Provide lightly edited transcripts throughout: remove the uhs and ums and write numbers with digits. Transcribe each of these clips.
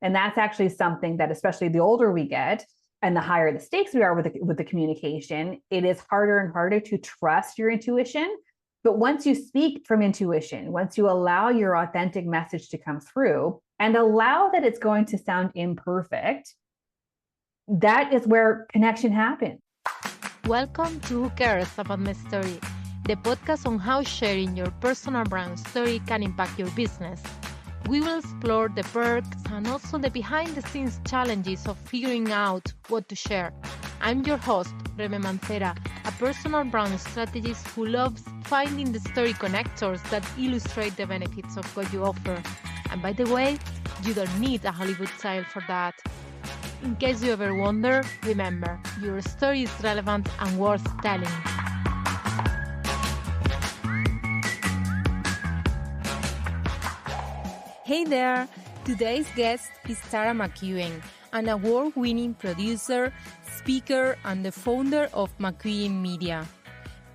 And that's actually something that, especially the older we get and the higher the stakes we are with the communication, it is harder and harder to trust your intuition. But once you speak from intuition, once you allow your authentic message to come through and allow that it's going to sound imperfect, that is where connection happens. Welcome to Who Cares About My Story, the podcast on how sharing your personal brand story can impact your business. We will explore the perks and also the behind-the-scenes challenges of figuring out what to share. I'm your host, Reme Mancera, a personal brand strategist who loves finding the story connectors that illustrate the benefits of what you offer. And by the way, you don't need a Hollywood style for that. In case you ever wonder, remember, your story is relevant and worth telling. Hey there! Today's guest is Tara McEwen, an award-winning producer, speaker, and the founder of McEwen Media.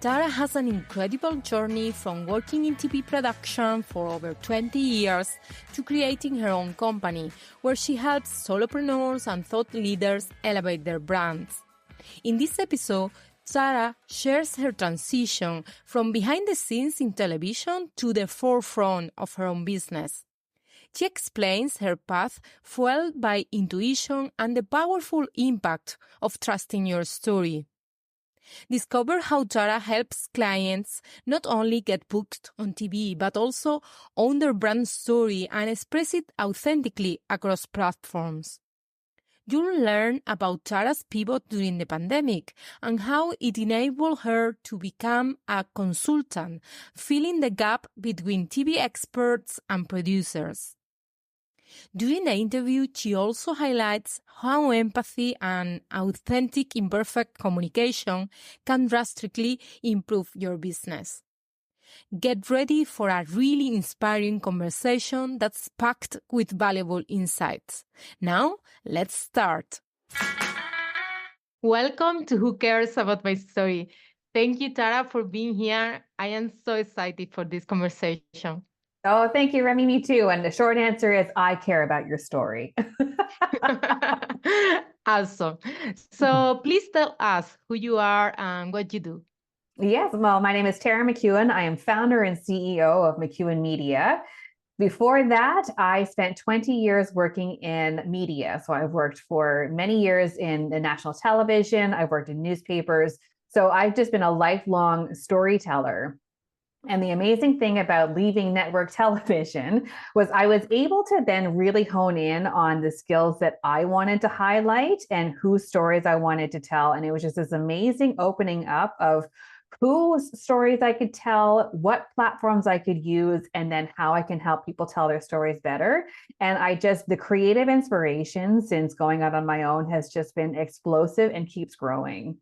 Tara has an incredible journey from working in TV production for over 20 years to creating her own company, where she helps solopreneurs and thought leaders elevate their brands. In this episode, Tara shares her transition from behind the scenes in television to the forefront of her own business. She explains her path fueled by intuition and the powerful impact of trusting your story. Discover how Tara helps clients not only get booked on TV, but also own their brand story and express it authentically across platforms. You'll learn about Tara's pivot during the pandemic and how it enabled her to become a consultant, filling the gap between TV experts and producers. During the interview, she also highlights how empathy and authentic, imperfect communication can drastically improve your business. Get ready for a really inspiring conversation that's packed with valuable insights. Now, let's start. Welcome to Who Cares About My Story. Thank you, Tara, for being here. I am so excited for this conversation. Oh, thank you, Remy. Me too. And the short answer is I care about your story. Awesome. So please tell us who you are and what you do. Yes. Well, my name is Tara McEwen. I am founder and CEO of McEwen Media. Before that, I spent 20 years working in media. So I've worked for many years in the national television. I've worked in newspapers. So I've just been a lifelong storyteller. And the amazing thing about leaving network television was I was able to then really hone in on the skills that I wanted to highlight and whose stories I wanted to tell. And it was just this amazing opening up of whose stories I could tell, what platforms I could use, and then how I can help people tell their stories better. And the creative inspiration since going out on my own has just been explosive and keeps growing.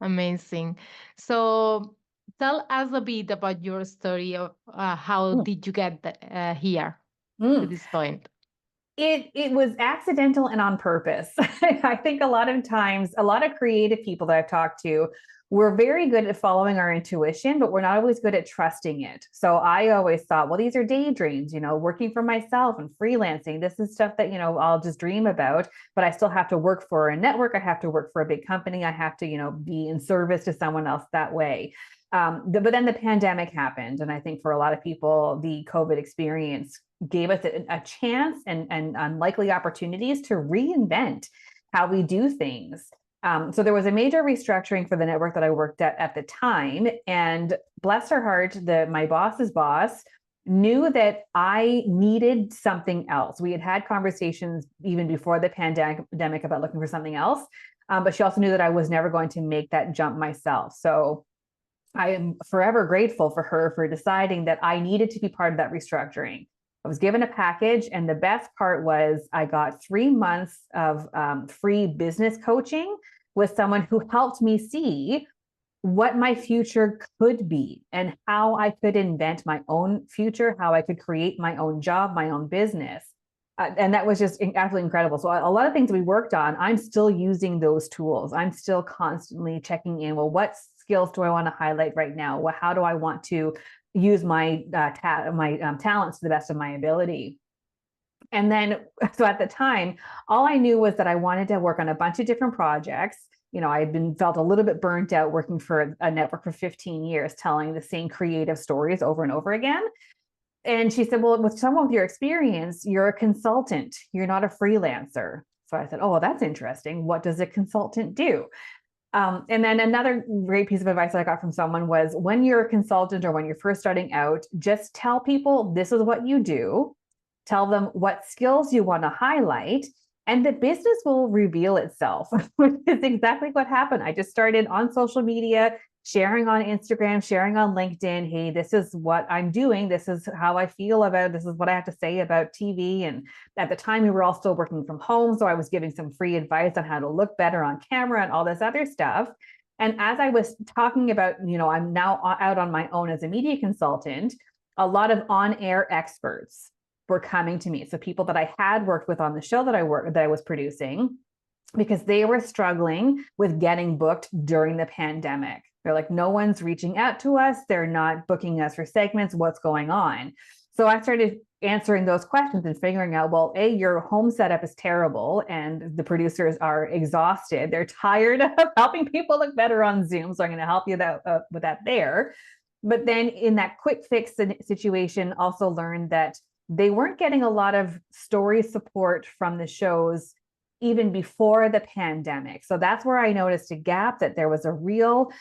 Amazing. So tell us a bit about your story of how did you get here to this point? It was accidental and on purpose. I think a lot of times, a lot of creative people that I've talked to, we're very good at following our intuition, but we're not always good at trusting it. So I always thought, well, these are daydreams, working for myself and freelancing. This is stuff that, I'll just dream about, but I still have to work for a network. I have to work for a big company. I have to, be in service to someone else that way. But then the pandemic happened. And I think for a lot of people, the COVID experience gave us a chance and unlikely opportunities to reinvent how we do things. So there was a major restructuring for the network that I worked at the time. And bless her heart, my boss's boss knew that I needed something else. We had had conversations even before the pandemic about looking for something else. But she also knew that I was never going to make that jump myself. So I am forever grateful for her for deciding that I needed to be part of that restructuring. I was given a package, and the best part was I got 3 months of free business coaching with someone who helped me see what my future could be and how I could invent my own future, how I could create my own job, my own business. And that was just absolutely incredible. So a lot of things we worked on, I'm still using those tools. I'm still constantly checking in. Well, what skills do I want to highlight right now? Well, how do I want to use my talents to the best of my ability? And then, so at the time, all I knew was that I wanted to work on a bunch of different projects. I had felt a little bit burnt out working for a network for 15 years, telling the same creative stories over and over again. And she said, well, with someone with your experience, you're a consultant, you're not a freelancer. So I said, oh, well, that's interesting. What does a consultant do? And then another great piece of advice that I got from someone was, when you're a consultant or when you're first starting out, just tell people this is what you do. Tell them what skills you want to highlight, and the business will reveal itself, which is exactly what happened. I just started on social media, sharing on Instagram, sharing on LinkedIn. Hey, this is what I'm doing. This is how I feel about it. This is what I have to say about TV. And at the time, we were all still working from home. So I was giving some free advice on how to look better on camera and all this other stuff. And as I was talking about, I'm now out on my own as a media consultant, a lot of on-air experts were coming to me. So people that I had worked with on the show that I was producing, because they were struggling with getting booked during the pandemic. They're like, no one's reaching out to us. They're not booking us for segments. What's going on? So I started answering those questions and figuring out, well, A, your home setup is terrible and the producers are exhausted. They're tired of helping people look better on Zoom. So I'm going to help you with that there. But then in that quick fix situation, also learned that they weren't getting a lot of story support from the shows even before the pandemic. So that's where I noticed a gap, that there was a real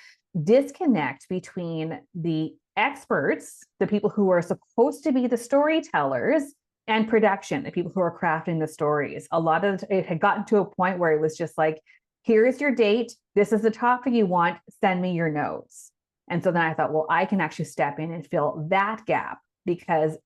disconnect between the experts, the people who are supposed to be the storytellers, and production, the people who are crafting the stories. A lot of it had gotten to a point where it was just like, here's your date. This is the topic you want. Send me your notes. And so then I thought, well, I can actually step in and fill that gap, because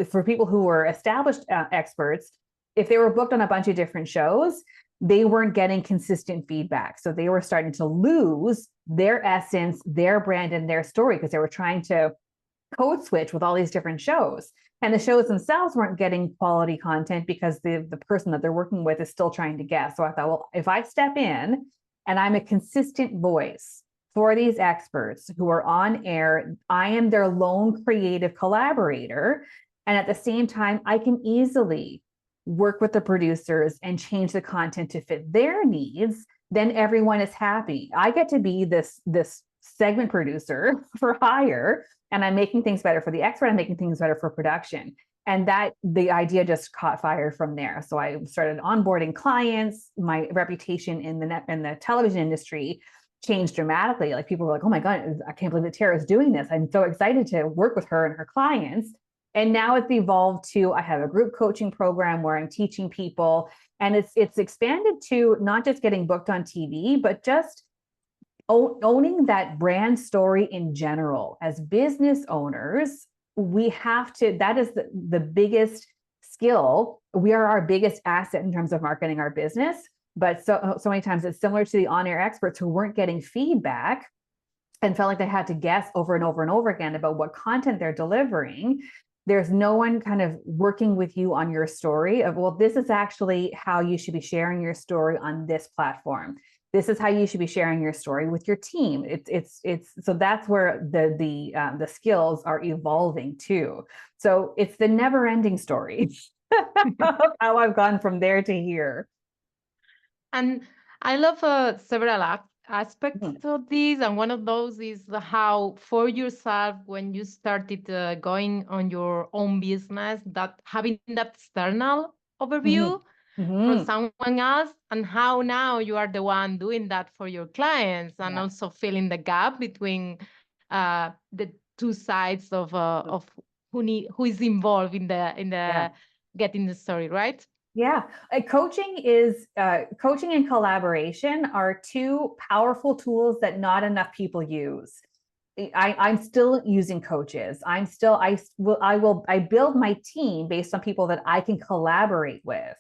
for people who were established experts, if they were booked on a bunch of different shows, they weren't getting consistent feedback. So they were starting to lose their essence, their brand, and their story, because they were trying to code switch with all these different shows. And the shows themselves weren't getting quality content because the person that they're working with is still trying to guess. So I thought, well, if I step in and I'm a consistent voice for these experts who are on air, I am their lone creative collaborator. And at the same time, I can easily work with the producers and change the content to fit their needs. Then everyone is happy. I get to be this segment producer for hire, and I'm making things better for the expert. I'm making things better for production. And that the idea just caught fire from there. So I started onboarding clients. My reputation in the television industry changed dramatically. Like, people were like, oh my God, I can't believe that Tara is doing this. I'm so excited to work with her and her clients. And now it's evolved to, I have a group coaching program where I'm teaching people, and it's expanded to not just getting booked on TV, but just owning that brand story in general. As business owners, we have to, that is the biggest skill. We are our biggest asset in terms of marketing our business. But so many times it's similar to the on-air experts who weren't getting feedback and felt like they had to guess over and over and over again about what content they're delivering. There's no one kind of working with you on your story of, well, this is actually how you should be sharing your story on this platform. This is how you should be sharing your story with your team. It's so that's where the skills are evolving too. So it's the never-ending story of how I've gone from there to here. And I love several aspects of this. And one of those is how, for yourself, when you started going on your own business, that having that external overview from someone else, and how now you are the one doing that for your clients, and also filling the gap between the two sides of who is involved in the getting the story right. Yeah, coaching and collaboration are two powerful tools that not enough people use. I'm still using coaches. I build my team based on people that I can collaborate with.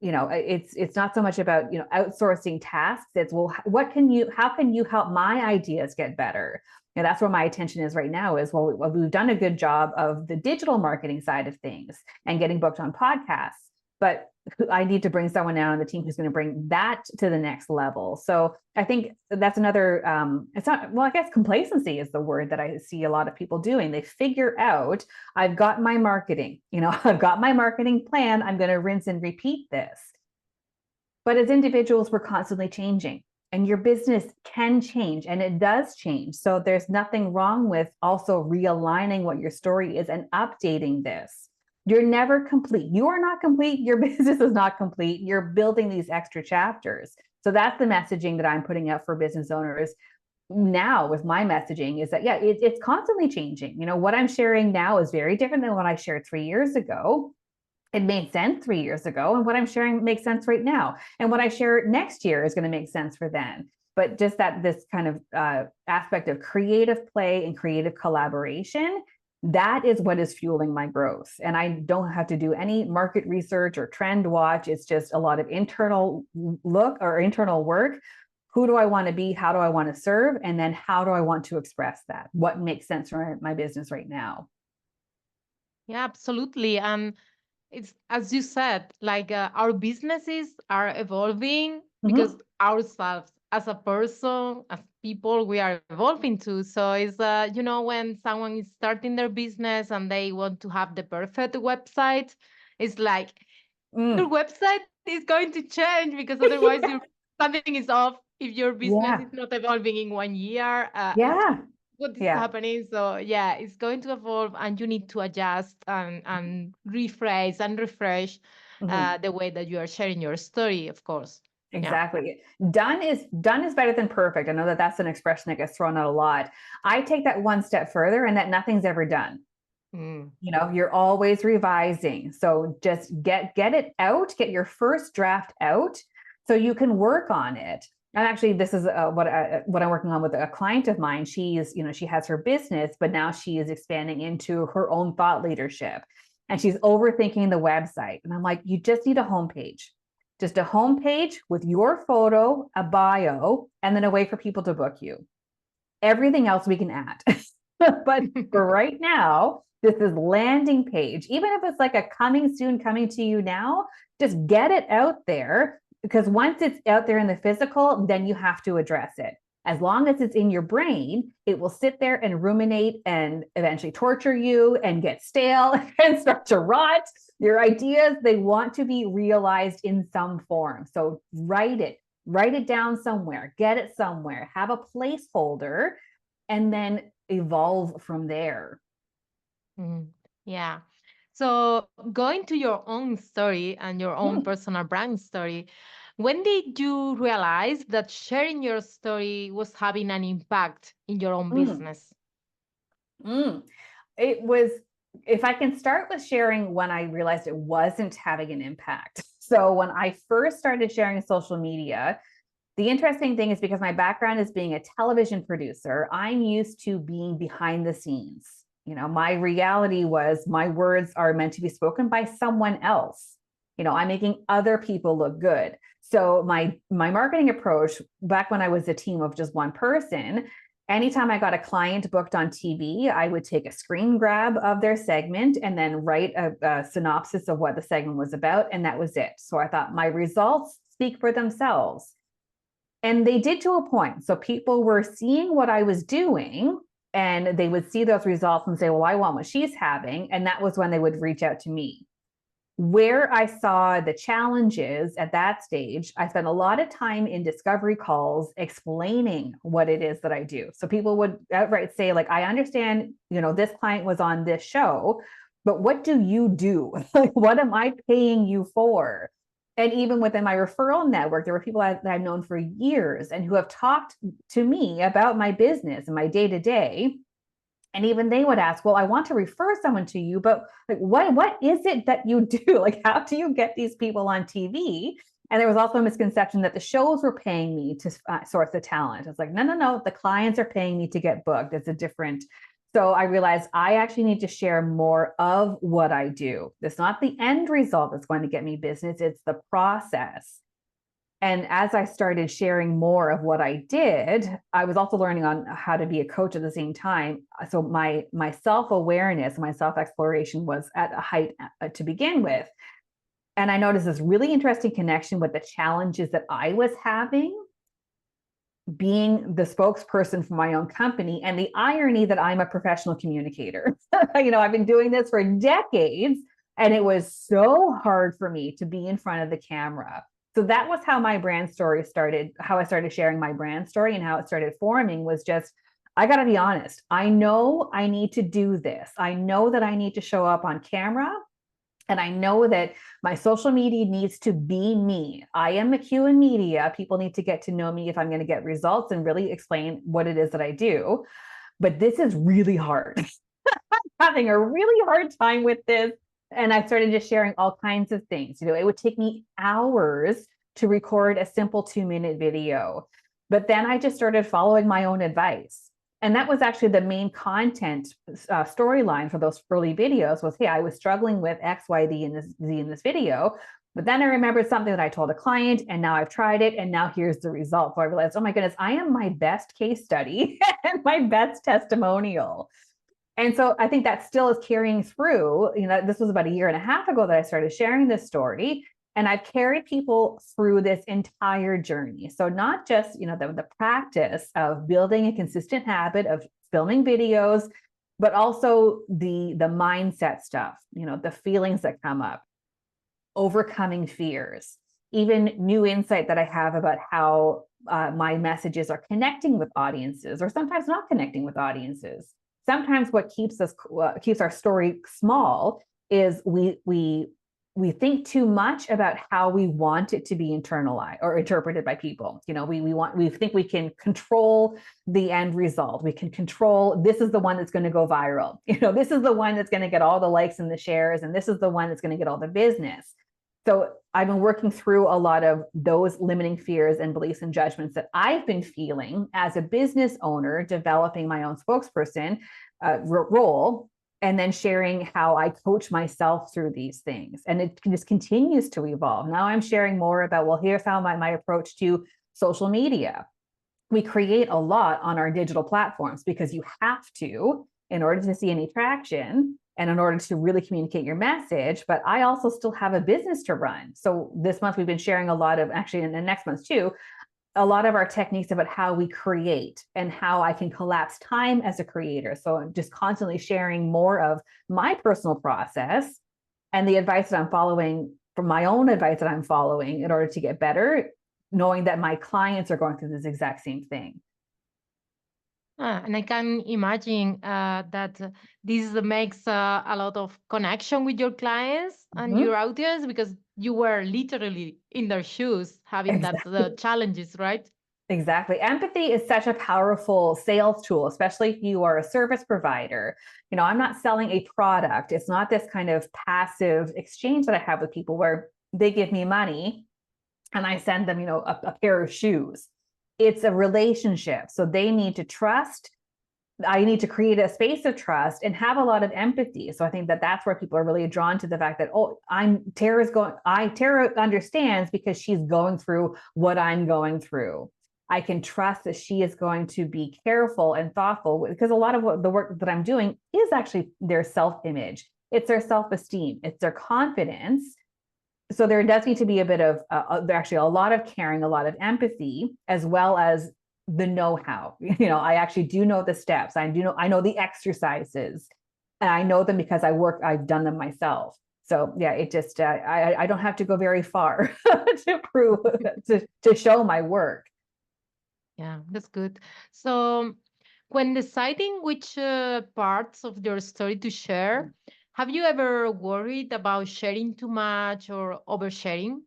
It's not so much about, outsourcing tasks. It's, well, how can you help my ideas get better? And that's where my attention is right now is, well, we've done a good job of the digital marketing side of things and getting booked on podcasts. but I need to bring someone now on the team who's going to bring that to the next level. So I think that's another, it's not, well, I guess complacency is the word that I see a lot of people doing. They figure out, I've got my marketing, I've got my marketing plan. I'm going to rinse and repeat this. But as individuals, we're constantly changing, and your business can change, and it does change. So there's nothing wrong with also realigning what your story is and updating this. You're never complete. You are not complete. Your business is not complete. You're building these extra chapters. So that's the messaging that I'm putting out for business owners now with my messaging, is that, yeah, it's constantly changing. What I'm sharing now is very different than what I shared 3 years ago. It made sense 3 years ago, and what I'm sharing makes sense right now. And what I share next year is going to make sense for then. But just that this kind of aspect of creative play and creative collaboration, that is what is fueling my growth. And I don't have to do any market research or trend watch. It's just a lot of internal look or internal work. Who do I want to be? How do I want to serve? And then how do I want to express that? What makes sense for my business right now? Yeah, absolutely. And it's, as you said, like our businesses are evolving because Mm-hmm. ourselves as a person, as people, we are evolving too. So it's, when someone is starting their business and they want to have the perfect website, it's like your website is going to change because otherwise something is off if your business Yeah. is not evolving in 1 year. It's Yeah. what is Yeah. happening. So yeah, it's going to evolve, and you need to adjust and rephrase and refresh Mm-hmm. the way that you are sharing your story, of course. Yeah. Exactly. Done is better than perfect. I know that that's an expression that gets thrown out a lot. I take that one step further, and that nothing's ever done. Mm. You're always revising. So just get it out, get your first draft out so you can work on it. And actually, this is what I'm working on with a client of mine. She has her business, but now she is expanding into her own thought leadership, and she's overthinking the website. And I'm like, you just need a homepage, just a homepage with your photo, a bio, and then a way for people to book you. Everything else we can add. But for right now, this is landing page. Even if it's like a coming soon, coming to you now, just get it out there, because once it's out there in the physical, then you have to address it. As long as it's in your brain, it will sit there and ruminate and eventually torture you and get stale and start to rot. Your ideas, they want to be realized in some form. So write it down somewhere, get it somewhere, have a placeholder, and then evolve from there. Mm. Yeah. So going to your own story and your own Mm, personal brand story, when did you realize that sharing your story was having an impact in your own mm, business? mm. It was, if I can start with sharing when I realized it wasn't having an impact. So when I first started sharing social media, the interesting thing is, because my background is being a television producer, I'm used to being behind the scenes. My reality was my words are meant to be spoken by someone else. I'm making other people look good. So my marketing approach back when I was a team of just one person, anytime I got a client booked on TV, I would take a screen grab of their segment and then write a synopsis of what the segment was about. And that was it. So I thought my results speak for themselves. And they did, to a point. So people were seeing what I was doing, and they would see those results and say, well, I want what she's having. And that was when they would reach out to me. Where I saw the challenges at that stage, I spent a lot of time in discovery calls explaining what it is that I do. So people would outright say, like, I understand, this client was on this show, but what do you do? Like, what am I paying you for? And even within my referral network, there were people that I've known for years and who have talked to me about my business and my day to day. And even they would ask, well, I want to refer someone to you, but like, what is it that you do? Like, how do you get these people on TV? And there was also a misconception that the shows were paying me to source the talent. It's like, no, the clients are paying me to get booked. It's a different. So I realized I actually need to share more of what I do. It's not the end result that's going to get me business. It's the process. And as I started sharing more of what I did, I was also learning on how to be a coach at the same time. So my self-awareness, my self-exploration was at a height to begin with. And I noticed this really interesting connection with the challenges that I was having being the spokesperson for my own company, and the irony that I'm a professional communicator. I've been doing this for decades, and it was so hard for me to be in front of the camera. So that was how my brand story started, how I started sharing my brand story, and how it started forming was just, I got to be honest. I know I need to do this. I know that I need to show up on camera. And I know that my social media needs to be me. I am McEwen Media. People need to get to know me if I'm going to get results and really explain what it is that I do. But this is really hard. I'm having a really hard time with this. And I started just sharing all kinds of things. It would take me hours to record a simple 2-minute video. But then I just started following my own advice. And that was actually the main content storyline for those early videos was, hey, I was struggling with X, Y, Z in this video. But then I remembered something that I told a client, and now I've tried it, and now here's the result. So I realized, oh my goodness, I am my best case study and my best testimonial. And so I think that still is carrying through. This was about 1.5 years ago that I started sharing this story. And I've carried people through this entire journey. So not just, the practice of building a consistent habit of filming videos, but also the mindset stuff, the feelings that come up, overcoming fears, even new insight that I have about how my messages are connecting with audiences, or sometimes not connecting with audiences. Sometimes what keeps our story small is we think too much about how we want it to be internalized or interpreted by people. We think we can control the end result. We can control, this is the one that's going to go viral. This is the one that's going to get all the likes and the shares, and this is the one that's going to get all the business. So I've been working through a lot of those limiting fears and beliefs and judgments that I've been feeling as a business owner, developing my own spokesperson role, and then sharing how I coach myself through these things. And it just continues to evolve. Now I'm sharing more about, well, here's how my approach to social media. We create a lot on our digital platforms because you have to, in order to see any traction and in order to really communicate your message. But I also still have a business to run. So this month we've been sharing a lot of, actually in the next month too, a lot of our techniques about how we create and how I can collapse time as a creator. So I'm just constantly sharing more of my personal process and the advice that I'm following, from my own advice that I'm following in order to get better, knowing that my clients are going through this exact same thing. And I can imagine that this makes a lot of connection with your clients and your audience, because you were literally in their shoes having that challenges, right? Exactly. Empathy is such a powerful sales tool, especially if you are a service provider. I'm not selling a product. It's not this kind of passive exchange that I have with people where they give me money and I send them, a pair of shoes. It's a relationship. So they need to trust. I need to create a space of trust and have a lot of empathy. So I think that that's where people are really drawn to the fact that, Tara understands because she's going through what I'm going through. I can trust that she is going to be careful and thoughtful, because a lot of the work that I'm doing is actually their self-image. It's their self-esteem. It's their confidence. So there does need to be a bit of, actually a lot of caring, a lot of empathy, as well as the know-how. I actually do know the steps. I know the exercises, and I know them because I've done them myself. So yeah, it just, I don't have to go very far to prove, to show my work. Yeah, that's good. So, when deciding which parts of your story to share, have you ever worried about sharing too much or oversharing?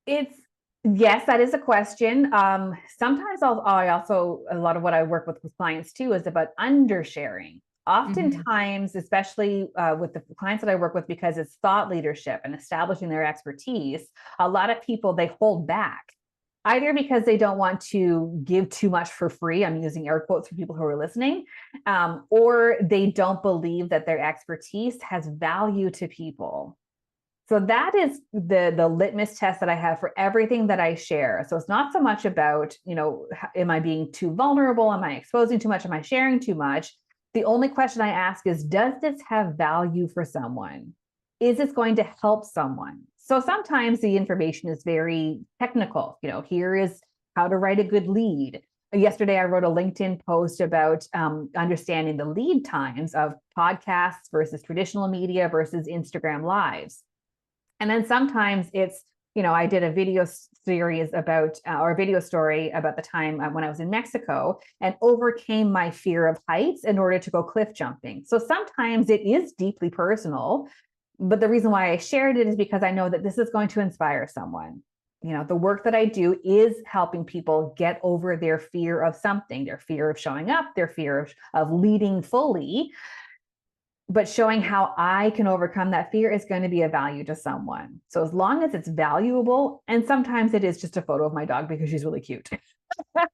Yes, that is a question. Sometimes I also, a lot of what I work with clients too is about undersharing. Oftentimes, especially with the clients that I work with, because it's thought leadership and establishing their expertise, a lot of people, they hold back, either because they don't want to give too much for free. I'm using air quotes for people who are listening, or they don't believe that their expertise has value to people. So that is the litmus test that I have for everything that I share. So it's not so much about, am I being too vulnerable? Am I exposing too much? Am I sharing too much? The only question I ask is, does this have value for someone? is this going to help someone? So sometimes the information is very technical. Here is how to write a good lead. Yesterday, I wrote a LinkedIn post about understanding the lead times of podcasts versus traditional media versus Instagram lives. And then sometimes it's, I did a video series about, or a video story about the time when I was in Mexico and overcame my fear of heights in order to go cliff jumping. So sometimes it is deeply personal, but the reason why I shared it is because I know that this is going to inspire someone. The work that I do is helping people get over their fear of something, their fear of showing up, their fear of leading fully. But showing how I can overcome that fear is going to be a value to someone. So as long as it's valuable, and sometimes it is just a photo of my dog because she's really cute.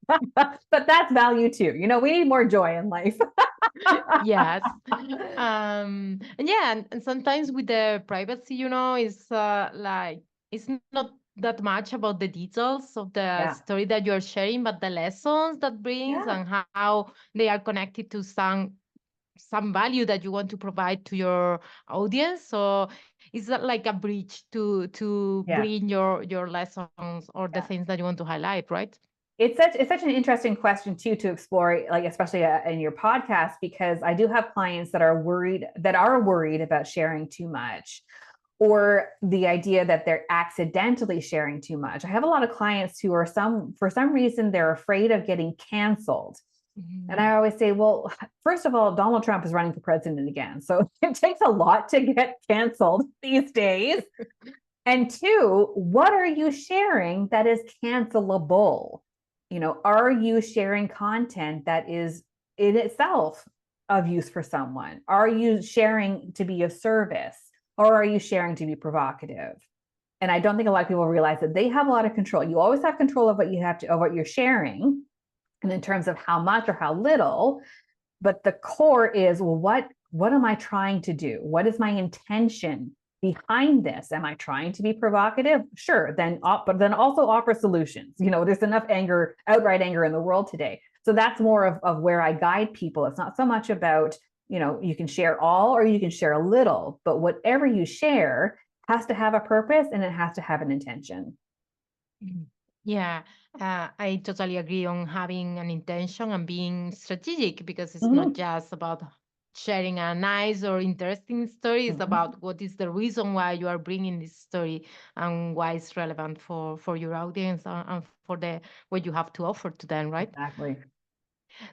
But that's value too. We need more joy in life. Yes. And yeah, and sometimes with the privacy, it's like it's not that much about the details of the Yeah. story that you're sharing, but the lessons that brings Yeah. and how they are connected to some value that you want to provide to your audience. So it's not like a bridge to Yeah. bring your lessons or the Yeah. things that you want to highlight, right? It's such an interesting question too to explore, like especially in your podcast, because I do have clients that are worried about sharing too much, or the idea that they're accidentally sharing too much. I have a lot of clients who are for some reason they're afraid of getting canceled. And I always say, well, first of all, Donald Trump is running for president again. So it takes a lot to get canceled these days. And two, what are you sharing that is cancelable? Are you sharing content that is in itself of use for someone? Are you sharing to be of service, or are you sharing to be provocative? And I don't think a lot of people realize that they have a lot of control. You always have control of what you're sharing, and in terms of how much or how little. But the core is, well, what am I trying to do? What is my intention behind this? Am I trying to be provocative? Sure. But then also offer solutions. There's enough outright anger in the world today. So that's more of where I guide people. It's not so much about, you can share all or you can share a little, but whatever you share has to have a purpose and it has to have an intention. Yeah, I totally agree on having an intention and being strategic because it's not Mm-hmm. just about sharing a nice or interesting story. It's Mm-hmm. about what is the reason why you are bringing this story and why it's relevant for your audience and for the what you have to offer to them, right? Exactly.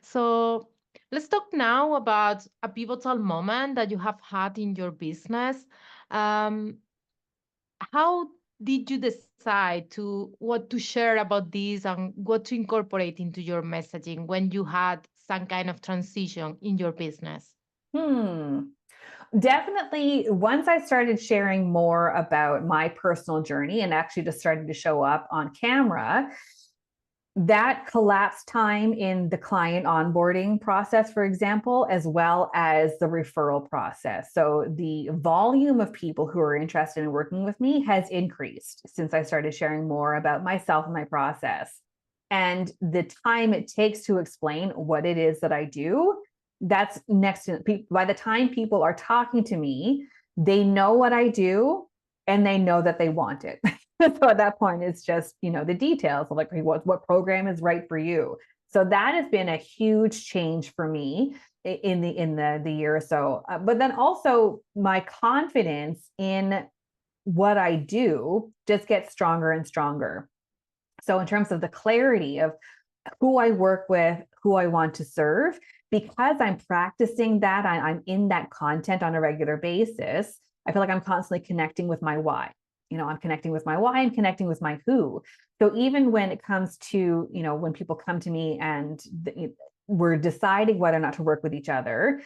So let's talk now about a pivotal moment that you have had in your business. Um, how did you decide to what to share about this and what to incorporate into your messaging when you had some kind of transition in your business? Hmm. Definitely, once I started sharing more about my personal journey and actually just started to show up on camera, that collapsed time in the client onboarding process, for example, as well as the referral process. So the volume of people who are interested in working with me has increased since I started sharing more about myself and my process. And the time it takes to explain what it is that I do, that's next to by the time people are talking to me, they know what I do and they know that they want it. So at that point, it's just, the details of like what program is right for you. So that has been a huge change for me in the year or so. But then also my confidence in what I do just gets stronger and stronger. So in terms of the clarity of who I work with, who I want to serve, because I'm practicing that, I'm in that content on a regular basis. I feel like I'm constantly connecting with my why. I'm connecting with my why, I'm connecting with my who. So even when it comes to, when people come to me and we're deciding whether or not to work with each other,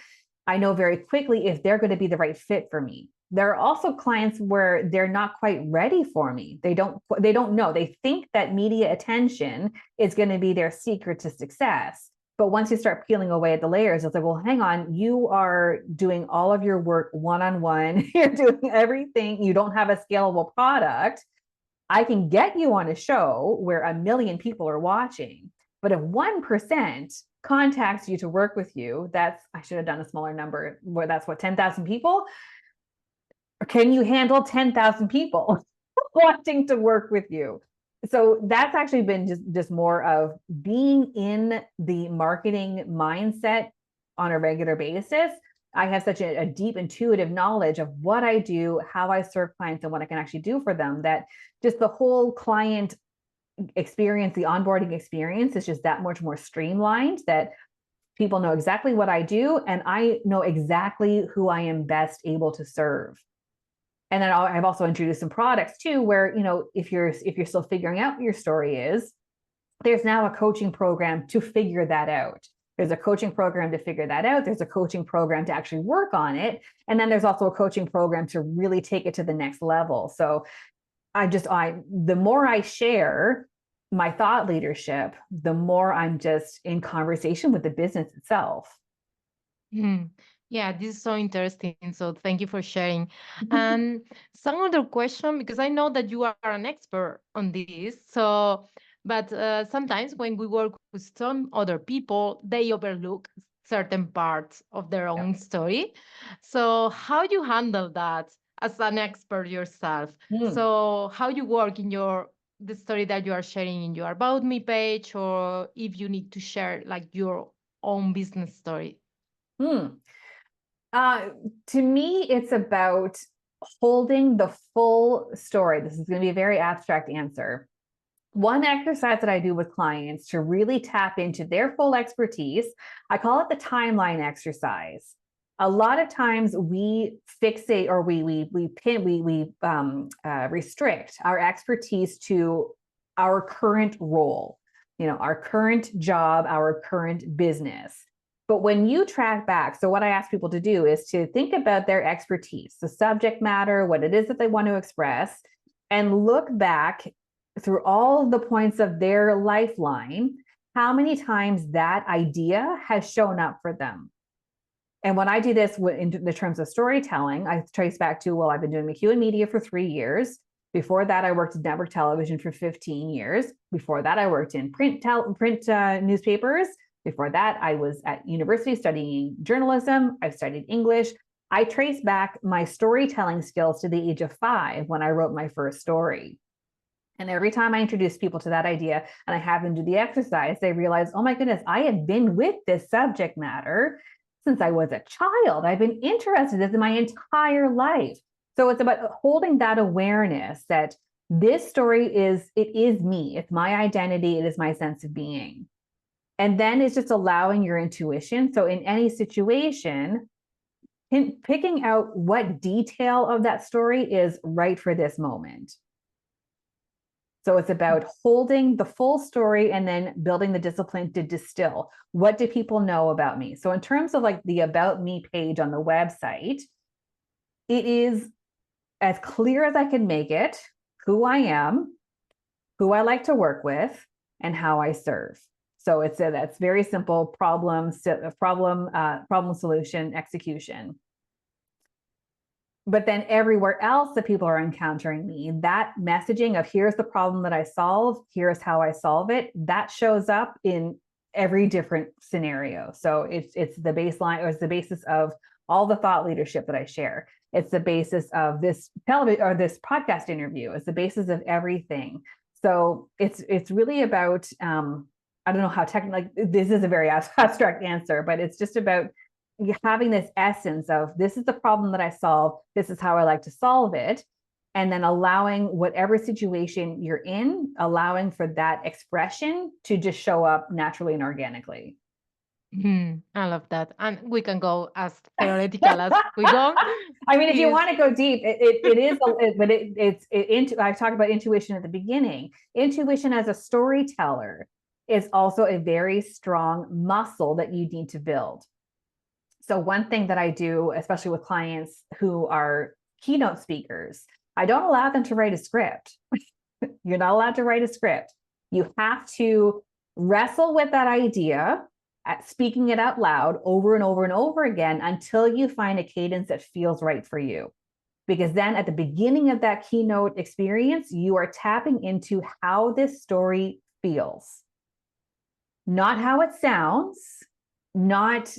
I know very quickly if they're going to be the right fit for me. There are also clients where they're not quite ready for me. They don't know. They think that media attention is going to be their secret to success. But once you start peeling away at the layers, it's like, well, hang on, you are doing all of your work one-on-one. You're doing everything. You don't have a scalable product. I can get you on a show where 1 million people are watching. But if 1% contacts you to work with you, I should have done a smaller number, where that's what, 10,000 people. can you handle 10,000 people wanting to work with you? So that's actually been just more of being in the marketing mindset on a regular basis. I have such a deep intuitive knowledge of what I do, how I serve clients, and what I can actually do for them, that just the whole client experience, the onboarding experience, is just that much more streamlined, that people know exactly what I do, and I know exactly who I am best able to serve. And then I've also introduced some products too, where, you know, if you're still figuring out what your story is, there's now a coaching program to figure that out. There's a coaching program to figure that out. There's a coaching program to actually work on it. And then there's also a coaching program to really take it to the next level. So the more I share my thought leadership, the more I'm just in conversation with the business itself. Hmm. Yeah, this is so interesting. So thank you for sharing. And some other question, because I know that you are an expert on this. So, but sometimes when we work with some other people, they overlook certain parts of their Yeah. own story. So how you handle that as an expert yourself? Hmm. So how you work in the story that you are sharing in your About Me page, or if you need to share like your own business story? Hmm. Uh, to me, it's about holding the full story. This is going to be a very abstract answer. One exercise that I do with clients to really tap into their full expertise, I call it the timeline exercise. A lot of times we fixate, or we restrict our expertise to our current role, you know, our current job, our current business. But when you track back, so what I ask people to do is to think about their expertise, the subject matter, what it is that they want to express, and look back through all the points of their lifeline, how many times that idea has shown up for them. And when I do this in the terms of storytelling, I trace back to, well, I've been doing McEwen Media for 3 years. Before that, I worked in network television for 15 years. Before that, I worked in print newspapers. Before that, I was at university studying journalism. I've studied English. I trace back my storytelling skills to the age of 5 when I wrote my first story. And every time I introduce people to that idea and I have them do the exercise, they realize, oh my goodness, I have been with this subject matter since I was a child. I've been interested in this my entire life. So it's about holding that awareness that this story it is me. It's my identity. It is my sense of being. And then it's just allowing your intuition. So in any situation, picking out what detail of that story is right for this moment. So it's about holding the full story and then building the discipline to distill. What do people know about me? So in terms of like the About Me page on the website, it is as clear as I can make it, who I am, who I like to work with, and how I serve. So that's very simple problem solution execution. But then everywhere else that people are encountering me, that messaging of here's the problem that I solve, here's how I solve it, that shows up in every different scenario. So it's the baseline, or it's the basis of all the thought leadership that I share. It's the basis of this television or this podcast interview. It's the basis of everything. So it's really about I don't know how technical, like this is a very abstract answer, but it's just about having this essence of this is the problem that I solve, this is how I like to solve it, and then allowing whatever situation you're in, allowing for that expression to just show up naturally and organically. I love that. And we can go as theoretical as we go. I mean, if you Is want to go deep, it is, but I talked about intuition at the beginning. Intuition as a storyteller is also a very strong muscle that you need to build. So one thing that I do, especially with clients who are keynote speakers, I don't allow them to write a script. You're not allowed to write a script. You have to wrestle with that idea, at speaking it out loud over and over and over again until you find a cadence that feels right for you. Because then at the beginning of that keynote experience, you are tapping into how this story feels, not how it sounds, not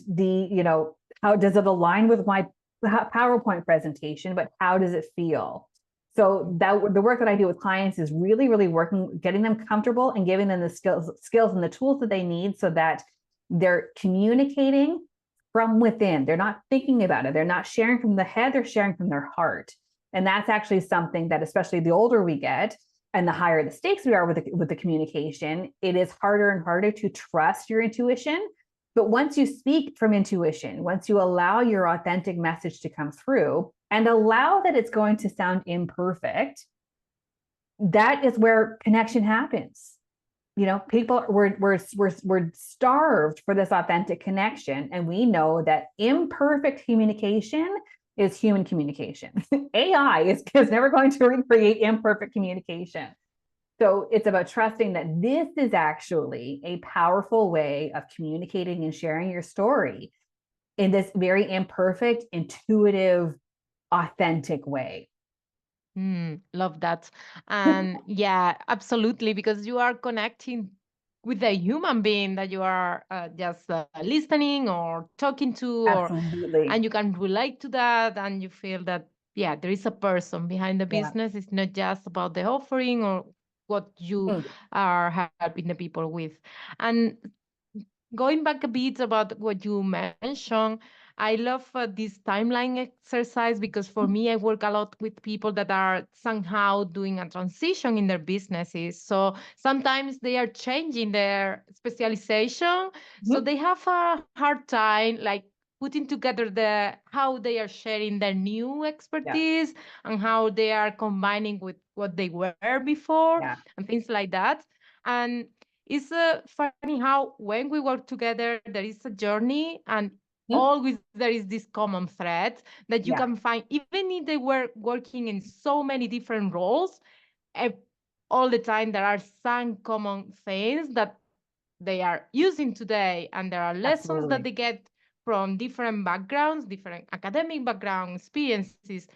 how does it align with my PowerPoint presentation, but how does it feel? So that the work that I do with clients is really, really working, getting them comfortable and giving them the skills and the tools that they need so that they're communicating from within. They're not thinking about it. They're not sharing from the head, they're sharing from their heart. And that's actually something that, especially the older we get and the higher the stakes we are with the communication, it is harder and harder to trust your intuition. But once you speak from intuition, once you allow your authentic message to come through and allow that it's going to sound imperfect, that is where connection happens. You know, people we're starved for this authentic connection, and we know that imperfect communication is human communication. AI is never going to recreate imperfect communication. So it's about trusting that this is actually a powerful way of communicating and sharing your story in this very imperfect, intuitive, authentic way. Love that. And yeah, absolutely, because you are connecting with the human being that you are just listening or talking to, or Absolutely. and you can relate to that, and you feel that yeah, there is a person behind the Yeah. business. It's not just about the offering or what you Mm. are helping the people with. And going back a bit about what you mentioned, I love this timeline exercise because for me, I work a lot with people that are somehow doing a transition in their businesses. So sometimes they are changing their specialization. So Mhm. they have a hard time, like putting together the how they are sharing their new Yeah. expertise and how they are combining with what they were before Yeah. and things like that. And it's funny how when we work together, there is a journey, and Mhm. always there is this common thread that you Yeah. can find, even if they were working in so many different roles. eh, all the time, there are some common things that they are using today, and there are lessons that Absolutely. they get from different backgrounds, different academic background experiences.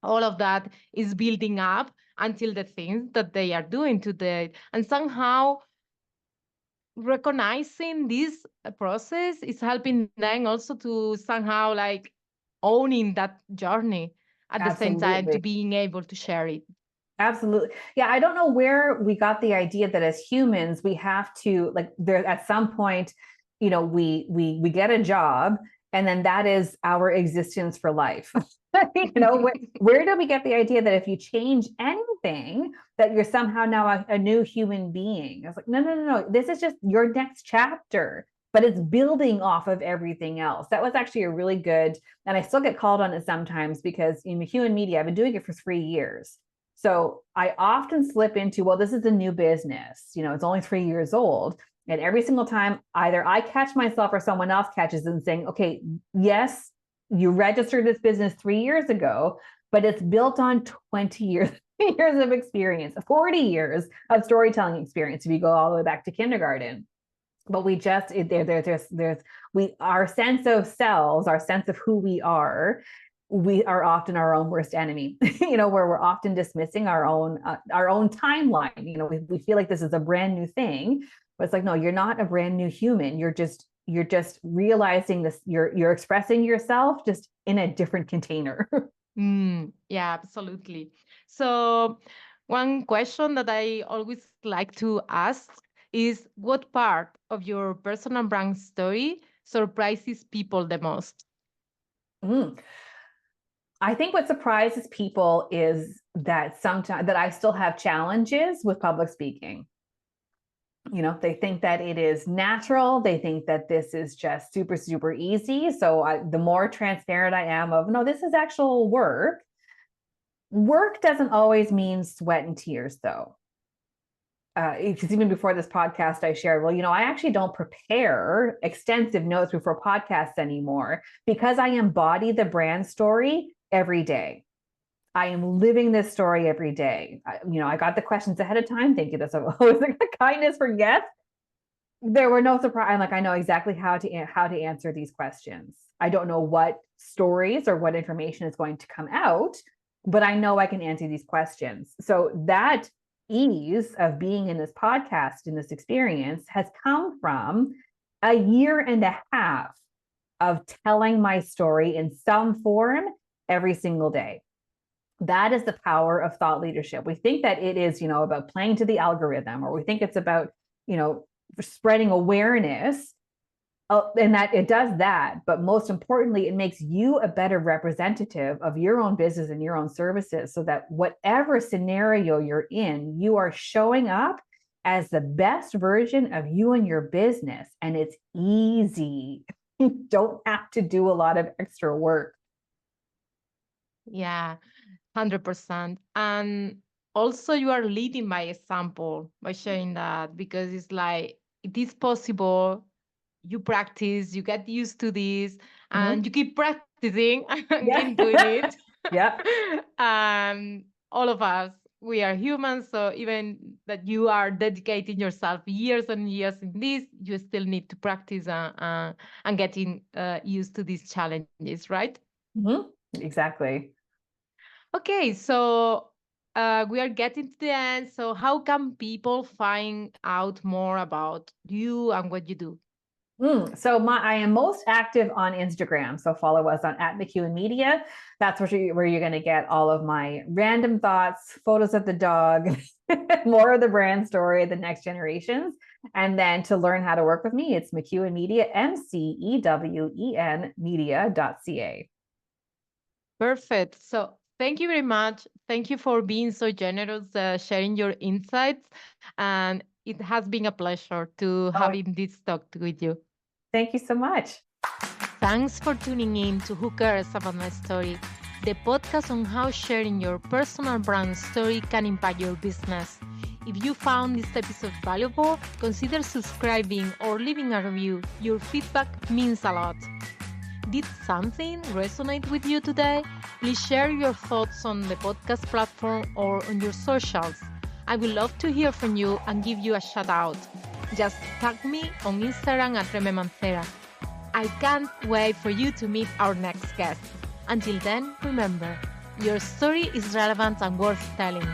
All of that is building up until the things that they are doing today. And somehow recognizing this process is helping them also to somehow like owning that journey at the same time to Absolutely. being able to share it. Absolutely. Yeah, I don't know where we got the idea that as humans we have to, like, there at some point, you know, we get a job and then that is our existence for life. You know, where do we get the idea that if you change anything that you're somehow now a new human being? I was like, no, no, no, no. This is just your next chapter, but it's building off of everything else. That was actually a really good, and I still get called on it sometimes because in McEwen Media, I've been doing it for 3 years. So I often slip into, well, this is a new business, you know, it's only 3 years old. And every single time, either I catch myself or someone else catches it and saying, okay, yes, you registered this business 3 years ago, but it's built on 20 years, years of experience, 40 years of storytelling experience if you go all the way back to kindergarten. But we just there's we, our sense of selves, our sense of who we are often our own worst enemy. You know, where we're often dismissing our own timeline. You know, we feel like this is a brand new thing, but it's like, no, you're not a brand new human. You're just realizing this, you're expressing yourself just in a different container. Yeah, absolutely. So one question that I always like to ask is, what part of your personal brand story surprises people the most? Mm. I think what surprises people is that sometimes that I still have challenges with public speaking. You know, they think that it is natural. They think that this is just super, super easy. So the more transparent I am of, no, this is actual work. Work doesn't always mean sweat and tears, though. Because even before this podcast, I shared, well, you know, I actually don't prepare extensive notes before podcasts anymore because I embody the brand story every day. I am living this story every day. You know, I got the questions ahead of time. Thank you. That's always a kindness for yes. There were no surprise. I'm like, I know exactly how to answer these questions. I don't know what stories or what information is going to come out, but I know I can answer these questions. So that ease of being in this podcast, in this experience, has come from a year and a half of telling my story in some form every single day. That is the power of thought leadership. We think that it is, about playing to the algorithm, or we think it's about, spreading awareness, and that it does that. But most importantly, it makes you a better representative of your own business and your own services, so that whatever scenario you're in, you are showing up as the best version of you and your business. And it's easy. You don't have to do a lot of extra work. Yeah, 100%. And also, you are leading by example by sharing that, because it's like it is possible. You practice, you get used to this, and you keep practicing and Yeah. keep doing it. Yeah. All of us, we are humans. So even that you are dedicating yourself years and years in this, you still need to practice and getting used to these challenges, right? Exactly. Okay, so we are getting to the end. So how can people find out more about you and what you do? So I am most active on Instagram. So follow us on @McEwen Media. That's where you're going to get all of my random thoughts, photos of the dog, more of the brand story, the next generations. And then to learn how to work with me, it's McEwen Media, MCEWEN media.ca. Perfect. So thank you very much. Thank you for being so generous, sharing your insights. And it has been a pleasure to Oh, having this talk with you. thank you so much. Thanks for tuning in to Who Cares About My Story, the podcast on how sharing your personal brand story can impact your business. If you found this episode valuable, consider subscribing or leaving a review. Your feedback means a lot. Did something resonate with you today? Please share your thoughts on the podcast platform or on your socials. I would love to hear from you and give you a shout out. Just tag me on Instagram @Reme Mancera. I can't wait for you to meet our next guest. Until then, remember, your story is relevant and worth telling.